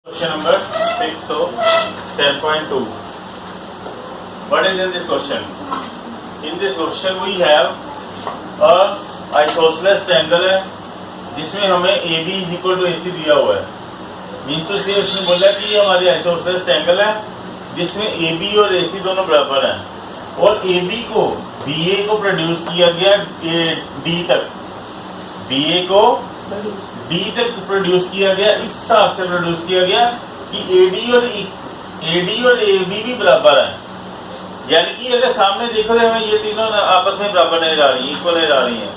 Question number 6 to 7.2. What is in this question? In this question we have a isosceles triangle है जिसमें हमें AB is equal to AC दिया हुआ है. Means तो से उसने बोला कि ये हमारी isosceles triangle है जिसमें AB और AC दोनों बराबर हैं और AB को BA को प्रोड्यूस किया गया D तक, BA को D तक प्रोड्यूस किया गया. इस हिसाब से प्रोड्यूस किया गया कि AD और AB भी बराबर हैं. यानी कि अगर सामने देखो तो हमें ये तीनों आपस में बराबर नजर आ रही है, इक्वल नजर आ रही हैं.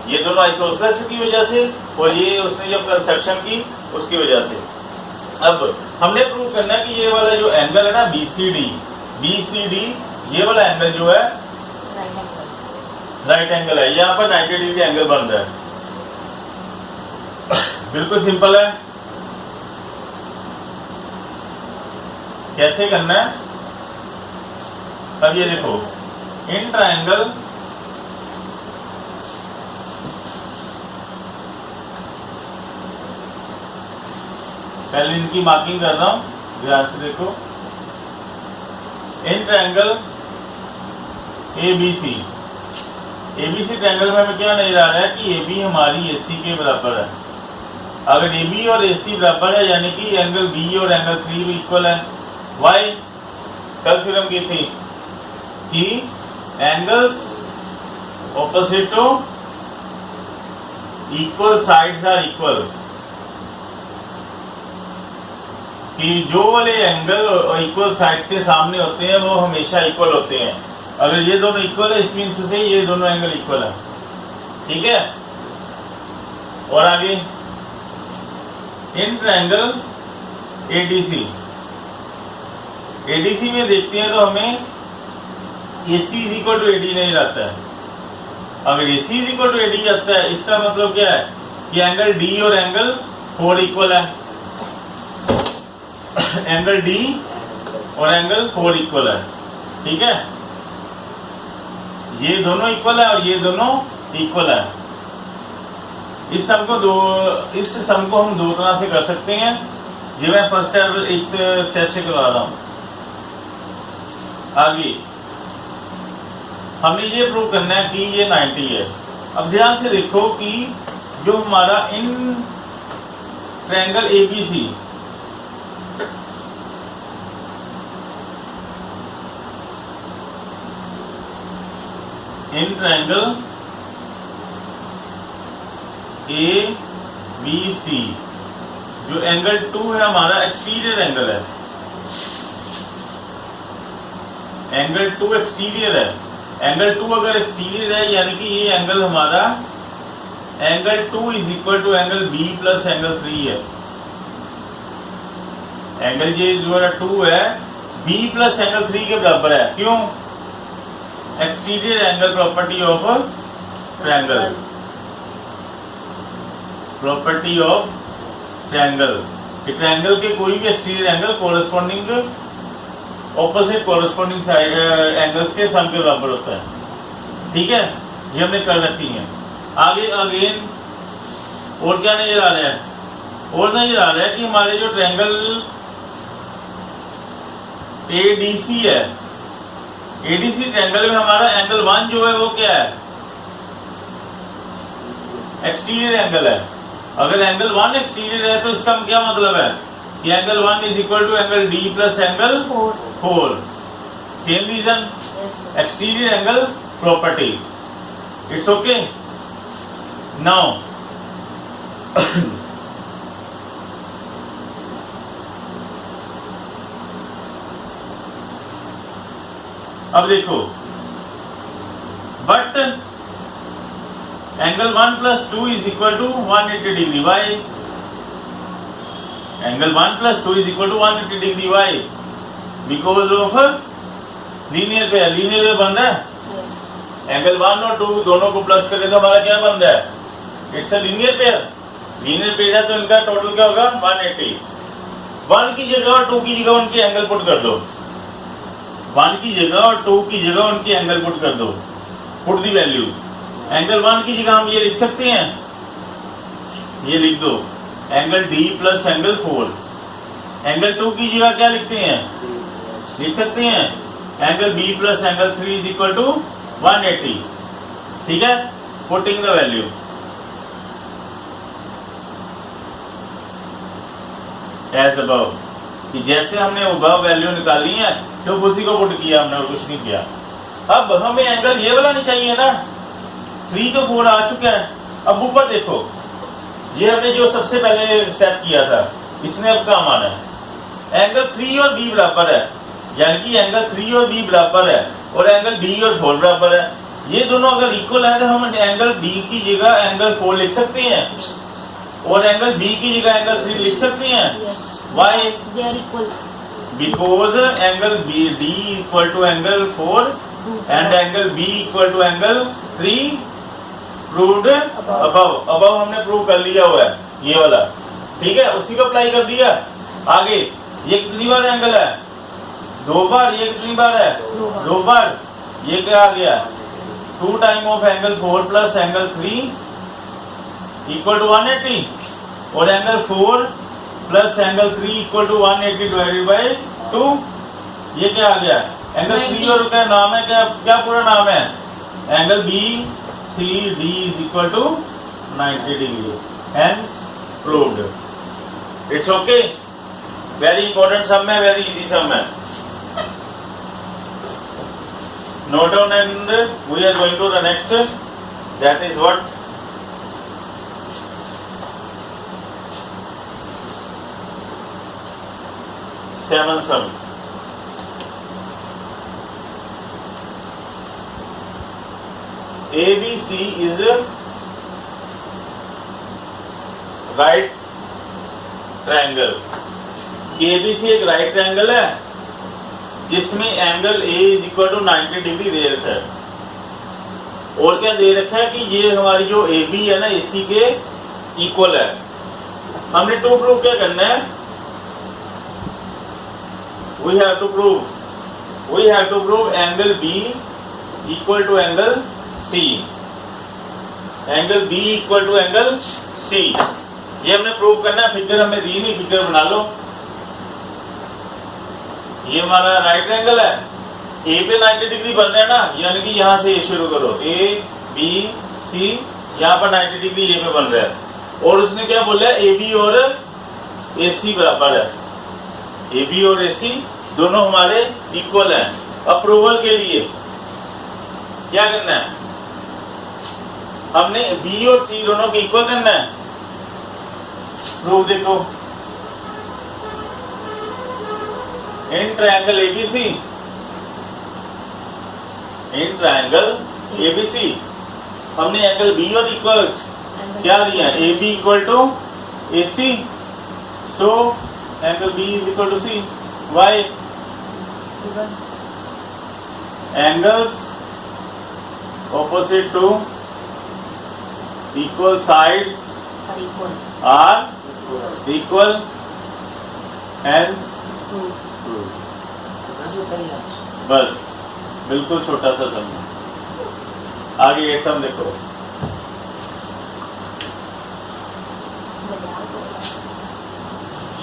ये दोनों आइसोसेलेस की वजह से और ये उसने जब कंस्ट्रक्शन की उसकी वजह से. अब हमने प्रूव करना है कि ये वाला जो एंगल है ना BCD ये वाला एंगल जो है राइट एंगल है. यहाँ पर 90 डिग्री एंगल बन रहा है. बिल्कुल सिंपल है. कैसे करना है? अब ये देखो, इन ट्रायंगल पहले इनकी मार्किंग कर रहा हूं, ध्यान से देखो. इन ट्रायंगल ABC ट्रायंगल में हमें क्या नजर आ रहा है कि AB हमारी AC के बराबर है. अगर AB और AC बराबर है यानी कि एंगल B और एंगल 3 भी इक्वल है. वाई? कल थ्योरम की थी कि angles opposite to equal sides are equal. कि जो वाले एंगल इक्वल साइड्स के सामने होते हैं वो हमेशा इक्वल होते हैं. अगर ये दोनों इक्वल है इस मीन्स से ये दोनों एंगल इक्वल है. ठीक है. और आगे इन ट्रायंगल ADC में देखते हैं तो हमें AC is equal to AD नहीं आता है. अगर AC is equal to AD आता है इसका मतलब क्या है कि एंगल D और एंगल 4 इक्वल है. एंगल D और एंगल 4 इक्वल है. ठीक है. ये दोनों इक्वल है और ये दोनों इक्वल है. इस सम को हम दो तरह से कर सकते हैं. ये मैं फर्स्ट स्टेप से करवा रहा हूं. आगे हमने ये प्रूव करना है कि ये 90 है. अब ध्यान से देखो कि जो हमारा in triangle ABC in triangle ABC जो एंगल 2 है हमारा एक्सटीरियर एंगल है. एंगल 2 एक्सटीरियर है. एंगल 2 अगर एक्सटीरियर है यानी कि ये एंगल हमारा angle 2 is equal to angle B plus angle 3 है. एंगल ये जो 2 है B प्लस एंगल 3 के बराबर है. क्यों? Exterior angle property of triangle. Property of triangle. Triangle के कोई भी exterior angle corresponding opposite corresponding side angles के सम के बराबर होता है. ठीक है. ये हमने कर रखी है. आगे अगेन और क्या नजर आ रहा है? और नजर आ रहा है कि हमारे जो ट्रायंगल ADC है, ADC ट्रायंगल में हमारा एंगल 1 जो है वो क्या है? एक्सटीरियर एंगल है. अगर एंगल 1 एक्सटीरियर है तो इसका क्या मतलब है कि angle 1 is equal to angle D plus angle 4. Same reason, exterior angle property. It's okay. Now अब देखो, but angle 1 plus 2 is equal to 180 degree. Why? Angle 1 plus 2 is equal to 180 degree. Why? Because of linear pair. Linear pair बन रहा है. Angle 1 और 2 दोनों को plus करें तो हमारा क्या बन रहा है? It's a linear pair. Linear pair है तो इनका टोटल क्या होगा? 180. 1 की जगह और 2 की जगह उनके एंगल पुट कर दो. 1 की जगह और 2 की जगह उनकी एंगल पुट कर दो. Put the value. एंगल 1 की जगह हम ये लिख सकते हैं, ये लिख दो angle D plus angle 4. Angle 2 की जगह क्या लिखते हैं, लिख सकते हैं angle B plus angle 3 is equal to 180। ठीक है, putting the value as above, कि जैसे हमने अबव वैल्यू निकाली है तो उसी को पुट किया हमने और कुछ नहीं किया। अब हमें एंगल ये वाला नहीं चाहिए ना, 3 तो 4 आ चुका है। अब ऊपर देखो, ये हमने जो सबसे पहले स्टेप किया था इसने अब काम आना है। एंगल 3 और B बराबर है, यानी कि एंगल 3 और B बराबर है और एंगल D और 4 बराबर है। ये दोनों अगर इक्वल है तो हम एंगल B की जगह एंगल 4 लिख सकते हैं और एंगल B की जगह एंगल 3 लिख सकते हैं। Why? They are equal. Because angle D equal to angle 4 and angle B equal to angle 3 proved above। above हमने प्रूव कर लिया हुआ है ये वाला, ठीक है, उसी को अप्लाई कर दिया। आगे ये कितनी बार एंगल है, 2 बार। ये कितनी बार है, 2 बार। ये क्या आ गया, 2 time of angle 4 plus angle 3 equal to 180 और angle 4 plus angle 3 equal to 180 divided by 2। ये क्या आ गया, एंगल 3 और क्या नाम है, क्या क्या पूरा नाम है, angle B C D is equal to 90 degree, hence proved. It's okay, very important sum है, वेरी इजी सम है। Note down and we are going to the next, that is what, seven sum। ABC is right triangle। ABC एक right triangle है जिसमें angle A is equal to 90 degree दे रखा है। और क्या दे रखा है कि ये हमारी जो AB है ना AC के इक्वल है। हमने टू प्रूव क्या करना है, we have to prove angle B equal to angle C, angle B equal to angle C। ये हमने प्रूव करना है। फिगर हमें दी नहीं, फिगर बना लो। ये हमारा राइट ट्रायंगल है, A पे 90 डिग्री बन रहा है ना, यानी कि यहाँ से A शुरू करो, A B C, यहाँ पर 90 डिग्री A पे बन रहा है। और उसने क्या बोला है, AB और AC बराबर है। AB और AC दोनों हमारे इक्वल हैं। अप्रूवल के लिए क्या करना है, हमने B और C दोनों को इक्वल करना है। प्रूफ देखो, in triangle ABC, in triangle ABC हमने एंगल B और इक्वल क्या दिया है, AB equal to AC, so angle B is equal to C। Why? Angles opposite to equal sides are equal, hence बस बिल्कुल छोटा सा सम। आगे ये सम देखो,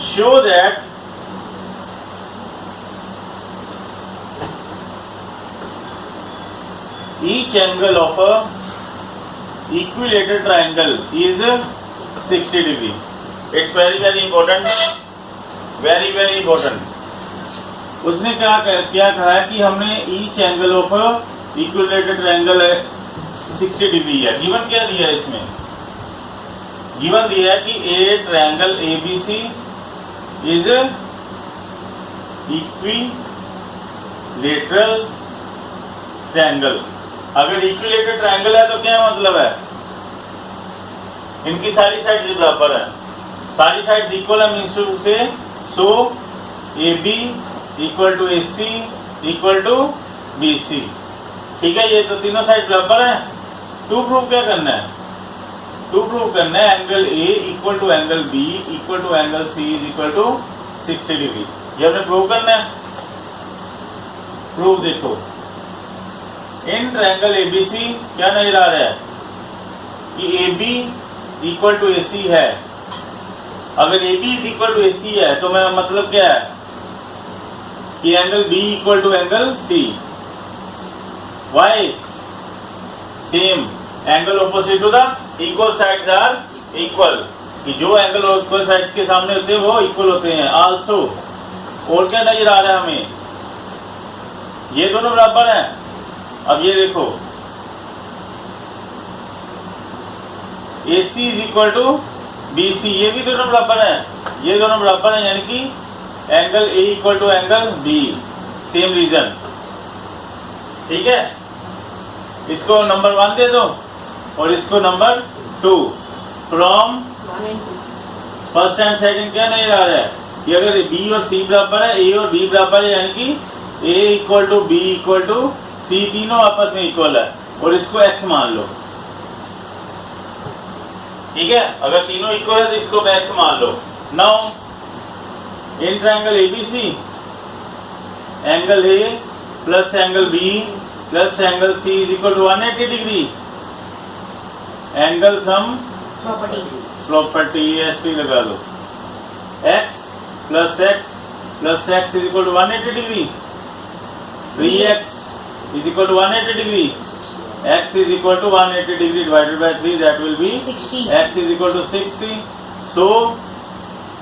show that each angle of a equilateral triangle is 60 degree। It's very very important, very very important। उसने क्या कहा है कि हमने each angle of a equilateral triangle 60 degree है। गिवन क्या दिया है इसमें, गिवन दिया है कि a triangle ABC is equilateral triangle। अगर इक्विलेटरल ट्रायंगल है तो क्या मतलब है, इनकी सारी साइड्स बराबर है, सारी साइड्स इक्वल है, means to say so AB equal to AC equal to BC। ठीक है, ये तो तीनों साइड बराबर है। टू प्रूव क्या करना है, टू प्रूव करना है angle A equal to angle B equal to angle C is equal to 60 degree. ये हमने प्रूव करना है। प्रूव देखो, इन ट्रायंगल ABC क्या नजर आ रहा है कि AB इक्वल टू AC है। अगर A B is equal to A C है तो मैं मतलब क्या है कि angle B equal to angle C. Why? Same angle opposite to the equal sides are equal, कि जो एंगल इक्वल साइड्स के सामने होते हैं वो इक्वल होते हैं। आल्सो, और क्या नजर आ रहा है हमें, ये दोनों बराबर हैं। अब ये देखो AC is equal to BC, ये भी दोनों बराबर हैं, ये दोनों बराबर हैं, यानी कि angle A equal to angle B, same reason. ठीक है, इसको नंबर 1 दे दो और इसको number 2। From first and second क्या नहीं आ रहा है कि अगर B और C बराबर है, A और B बराबर है, यानी कि A equal to B equal to C, तीनों आपस में इक्वल है, और इसको X मान लो। ठीक है, अगर तीनों इक्वल है तो इसको X मान लो। Now in triangle ABC, angle A plus angle B plus angle C is equal to 180 degree. Angle sum property SP लगा लो, x plus x is equal to 180 degree, 3x is equal to 180 degree, x is equal to 180 degree divided by 3, that will be 60. x is equal to 60. So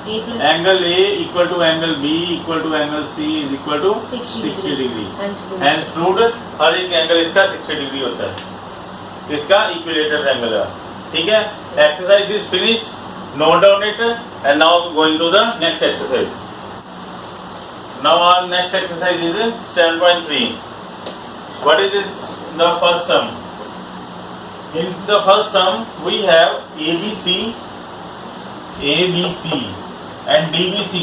angle A equal to angle B equal to angle C is equal to 60 degree. Hence proved, हर एक angle इसका 60 degree होता है, इसका equilateral angle है। ठीक है, exercise is finished, note down it, and now going to the next exercise. Now our next exercise is 7.3. What is the first sum? In the first sum we have ABC and DBC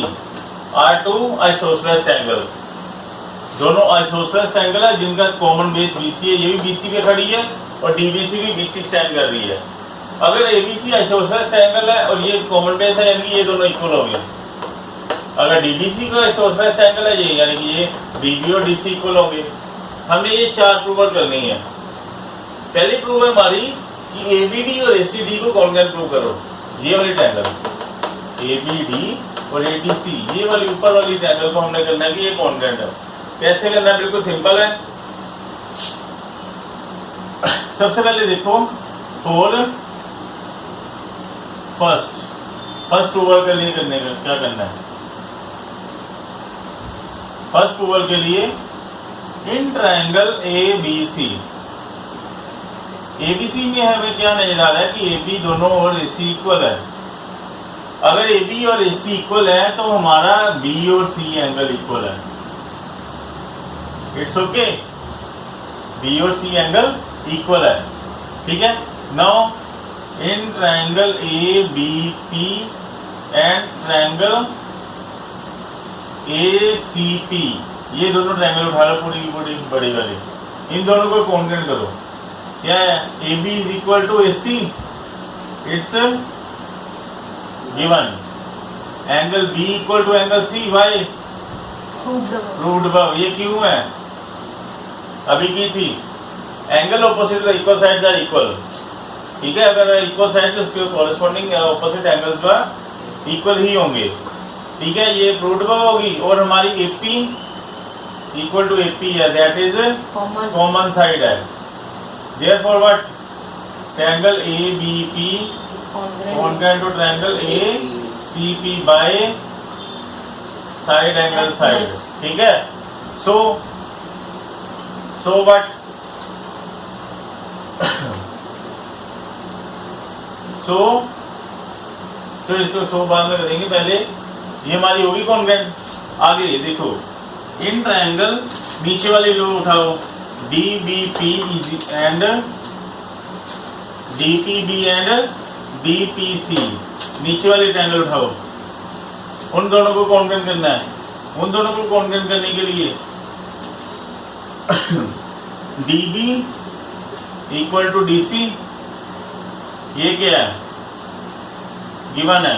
are two isosceles triangles. दोनों isosceles triangle है जिनका common base BC है, ये भी BC पे खड़ी है और DBC भी BC स्टैंड कर रही है। अगर ABC isosceles triangle है और ये कॉमन बेस है, यानी कि ये दोनों इक्वल हो गए। अगर DBC का isosceles triangle है ये, यानी कि ये DB और DC इक्वल होंगे। हमने ये 4 प्रूव करनी है। पहली प्रूव है हमारी कि ABD और ACD को कॉन्ग्रुएंट प्रूव करो। ये वाली ट्रायंगल ABD और ADC, ये वाली ऊपर वाली ट्रायंगल को हमने करना है कि ये कॉन्ग्रुएंट है। कैसे करना है? बिल्कुल सिंपल है। सबसे पहले देखो, फॉर फर्स्ट प्रूवल के लिए करने का क्या करना है? फर्स्ट प्रूवल के लिए इन ट्रायंगल ABC में हमें क्या नजर आ रहा है कि AB दोनों और AC इक्वल है। अगर AB और AC इक्वल है तो हमारा B और C एंगल इक्वल है। इट्स ओके, B और C एंगल इक्वल है। ठीक है, now in triangle ABP and triangle ACP, ये दोनों ट्रायंगल उठा लो, पूरी पूरी बड़ी वाली, इन दोनों को कॉन्ग्रुएंट करो। क्या है? AB is equal to AC, it's given. Angle B equal to angle C, why proved above. ये क्यों है? अभी की थी, angle opposite the equal sides are equal. ठीक है, अगर इक्वल साइड तो उसके कॉरेस्पॉन्डिंग ऑपोजिट एंगल्स का इक्वल ही होंगे। ठीक है, ये प्रूव्ड अबव होगी। और हमारी AP इक्वल टू AP है, दैट इज कॉमन साइड है। Therefore what? Triangle ABP congruent to triangle ACP by side angle side. ठीक है, so what? तो इसको बाद में करेंगे, पहले ये हमारी होगी कॉन्ग्रुएंट। आगे देखो, इन ट्रायंगल नीचे वाली लो उठाओ, DBP and DPB and DPC, नीचे वाले ट्रायंगल उठाओ, उन दोनों को कॉन्ग्रुएंट करना है। उन दोनों को कॉन्ग्रुएंट करने के लिए DB इक्वल टू DC, ये क्या है? गिवन है।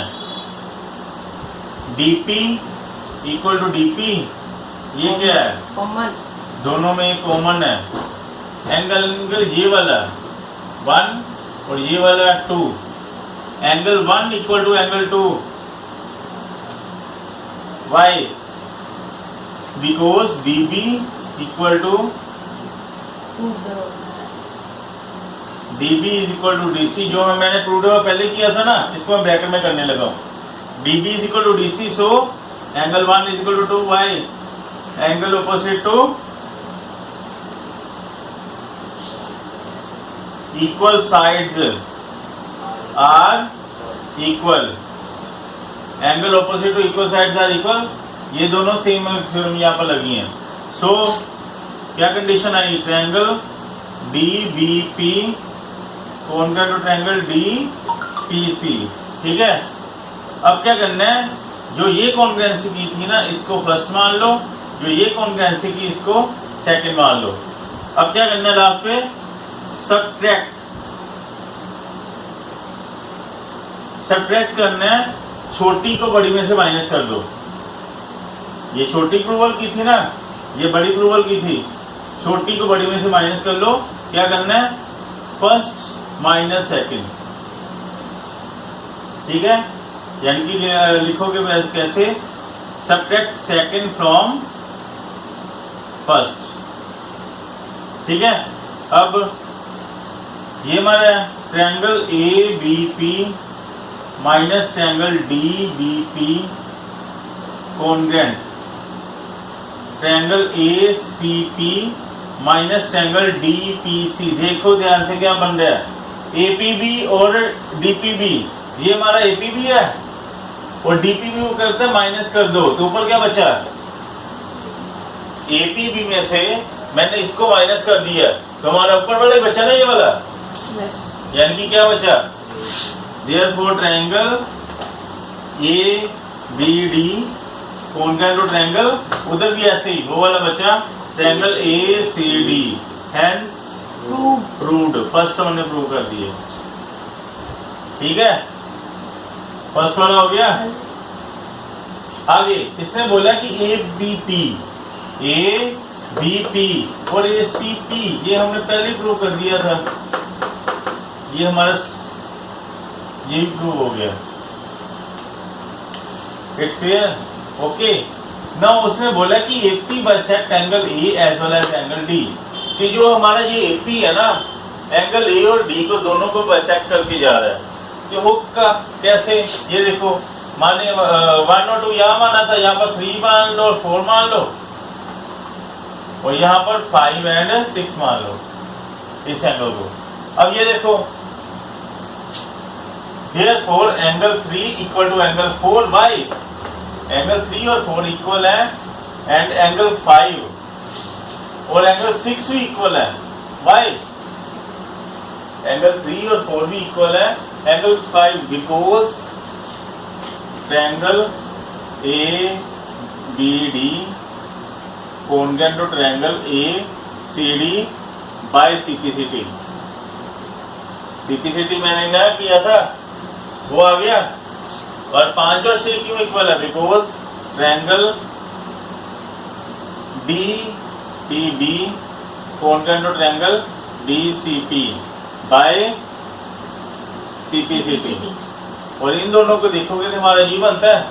DP इक्वल टू DP, ये क्या है? कॉमन, दोनों में कॉमन है। एंगल ये वाला 1 और ये वाला 2, angle 1 equal to angle 2, why because DB equal to DB is equal to DC, जो मैंने प्रूव पहले किया था ना, इसको मैं ब्रैकेट में करने लगा हूँ। DB is equal to DC, so angle 1 is equal to 2y, angle opposite to equal sides are equal, angle opposite to equal sides are equal, ये दोनों सेम थ्योरम यहाँ पर लगी हैं। सो क्या कंडीशन आई, triangle DBP congruent to triangle DPC, ठीक है। अब क्या करना है, जो ये कॉन्ग्रुएंसी की थी ना, इसको फर्स्ट मान लो, जो ये कॉन्ग्रुएंसी की इसको सेकंड मान लो। अब क्या करना है, लास्ट पे सब्ट्रैक्ट करना है, छोटी को बड़ी में से माइनस कर दो। ये छोटी प्रूवल की थी ना, ये बड़ी प्रूवल की थी, छोटी को बड़ी में से माइनस कर लो। क्या करना है, फर्स्ट माइनस सेकंड, ठीक है। यानी कि लिखोगे कैसे, सब्ट्रैक्ट सेकंड फ्रॉम फर्स्ट, ठीक है। अब ये हमारा triangle ABP minus triangle DBP congruent triangle ACP minus triangle DPC। देखो ध्यान से क्या बन रहा है, APB और DPB, ये हमारा APB है और DPB को करते हैं माइनस कर दो, तो ऊपर क्या बचा, APB में से मैंने इसको माइनस कर दिया, तो हमारा ऊपर वाला ही बचा ना, ये वाला, यानी कि क्या बचा, therefore triangle ABD congruent to triangle, उधर भी ऐसे ही वो वाला बचा, triangle ACD, hence proved, first हमने प्रूव कर दिए, ठीक है। फर्स्ट वाला हो गया। आगे इसने बोला कि ABP और ACP, ये हमने पहले ही प्रूव कर दिया था, ये हमारा ये भी प्रूव हो गया, इट्स क्लियर, ओके। नाउ उसने बोला कि AP bisect angle A as well as angle D, कि जो हमारा ये AP है ना, एंगल A और D को दोनों को बाइसेक्ट करके जा रहा है। कि होगा कैसे, ये देखो, माने 1 और 2 यहाँ माना था, यहाँ पर 3 मान लो और 4 मान लो, और यहाँ पर 5 एंड 6 मान लो इस एंगल को। अब ये देखो, therefore angle 3 equal to angle 4 by, angle 3 और 4 इक्वल है, एंड एंगल 5 और एंगल 6 भी इक्वल है, बाई एंगल 3 और 4 भी इक्वल है, angle 5, because triangle ABD congruent to triangle ACD by CPCT मैंने ना किया था, वो आ गया। और 5 और 6 क्यों इक्वल है, because triangle DTB congruent to triangle DCP by CPCT। और इन दोनों को देखोगे तो हमारा ये बनता है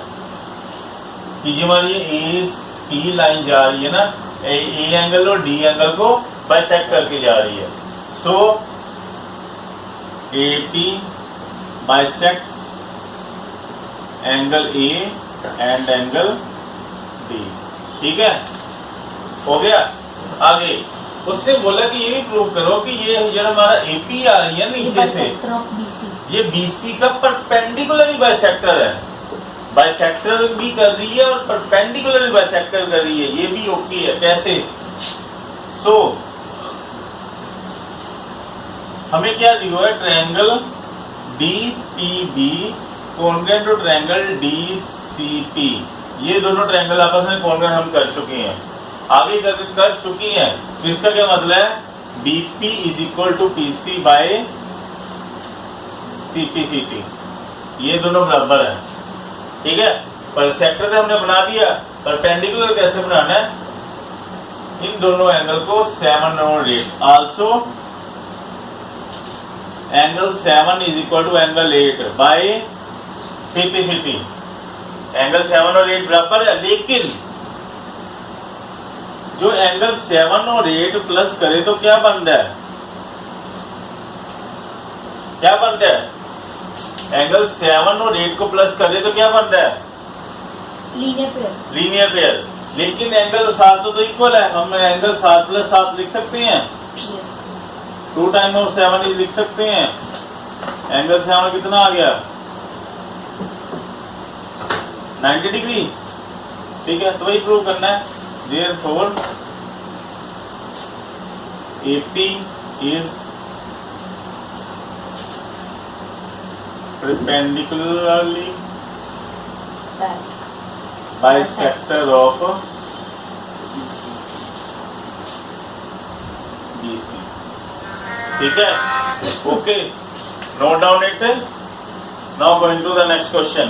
कि जो हमारी AP लाइन जा रही है ना, A एंगल और D एंगल को बाइसेक्ट करके जा रही है। सो AP bisects angle A and angle D, ठीक है, हो गया। आगे उसने बोला कि ये प्रूव करो कि ये हमारा AP आ रही है नीचे से, ये BC का परपेंडिकुलरली बाइसेक्टर है, बाइसेक्टर भी कर रही है और परपेंडिकुलरली बाइसेक्टर कर रही है, ये भी ओके है। कैसे, सो हमें क्या दिया है, triangle DPB congruent to triangle DCP, ये दोनों ट्रायंगल आपस में कॉन्ग्रुएंट हम कर चुके हैं, आगे कर चुकी हैं। तो इसका क्या मतलब है, BP is equal to PC by CPCT, ये दोनों बराबर है, ठीक है। पर सेक्टर तो हमने बना दिया, परपेंडिकुलर कैसे बनाना है, इन दोनों एंगल को 7 और 8, also angle 7 is equal to angle 8 by CPCT, angle 7 और 8 बराबर है, लेकिन जो एंगल 7 और 8 प्लस करे तो क्या बन रहा है, क्या बन रहा है, एंगल 7 और 8 को प्लस करे तो क्या बन रहा है, लीनियर पेयर। लेकिन एंगल 7 तो इक्वल है, हम एंगल 7 प्लस 7 लिख सकते हैं, 2 टाइम ऑफ 7 ही लिख सकते हैं। एंगल 7 कितना आ गया, 90 डिग्री। ठीक है, तो वही प्रूव करना है। Therefore AP is perpendicularly bisector of BC। ठीक है, okay, note down it। Now going to the next question।